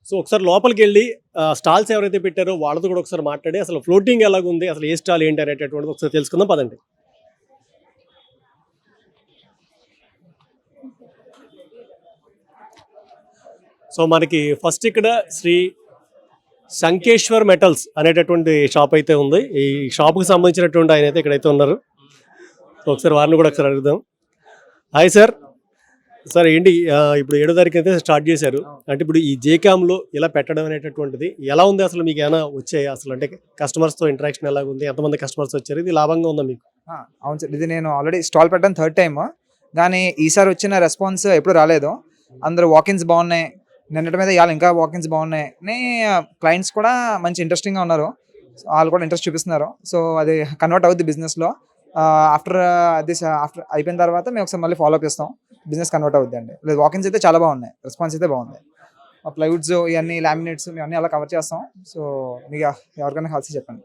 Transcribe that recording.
So ఒకసారి లోపలికెళ్ళి stalls ఎవరైతే పెట్టారో వాళ్ళతో కూడా ఒకసారి మాట్లాడి అసలు ఫ్లోటింగ్ ఎలాగుంది, అసలు ఏ స్టాల్ ఏంటి అనేటటువంటిది ఒకసారి తెలుసుకుందాం పదండి. సో మనకి ఫస్ట్ ఇక్కడ శ్రీ శంకేశ్వర్ మెటల్స్ అనేటటువంటి షాప్ అయితే ఉంది. ఈ షాప్కి సంబంధించినటువంటి ఆయన అయితే ఇక్కడైతే ఉన్నారు. సో ఒకసారి వారిని కూడా ఒకసారి అడుగుదాం. Hi sir. సార్ ఏంటి ఇప్పుడు 7వ తారీఖు అయితే స్టార్ట్ చేశారు. అంటే ఇప్పుడు ఈ జేకామ్లో ఇలా పెట్టడం అనేటటువంటిది ఎలా ఉంది, అసలు మీకు ఏమైనా వచ్చాయి అసలు, అంటే కస్టమర్స్తో ఇంటరాక్షన్ ఎలా ఉంది, ఎంతమంది కస్టమర్స్ వచ్చారు, ఇది లాభంగా ఉందా మీకు? అవును సార్, ఇది నేను ఆల్రెడీ స్టాల్ పెట్టాను 3rd టైం. కానీ ఈసారి వచ్చిన రెస్పాన్స్ ఎప్పుడు రాలేదు. అందరూ వాకిన్స్ బాగున్నాయి, నిన్నటి మీద ఇవాళ ఇంకా వాకిన్స్ బాగున్నాయి. క్లయింట్స్ కూడా మంచి ఇంట్రెస్టింగ్గా ఉన్నారు, వాళ్ళు కూడా ఇంట్రెస్ట్ చూపిస్తున్నారు. సో అది కన్వర్ట్ అవుద్ది బిజినెస్లో. ఆఫ్టర్ అయిపోయిన తర్వాత మేము ఒకసారి మళ్ళీ ఫాలో అప్ చేస్తాం, బిజినెస్ కన్వర్ట్ అవుద్ది అండి. లేదు, వాకిన్స్ అయితే చాలా బాగున్నాయి, రెస్పాన్స్ అయితే బాగుంది. ప్లైవుడ్స్ ఇవన్నీ లామినేట్స్ మేము అన్నీ అలా కవర్ చేస్తాం. సో మీకు ఎవరికైనా కలిసి చెప్పండి.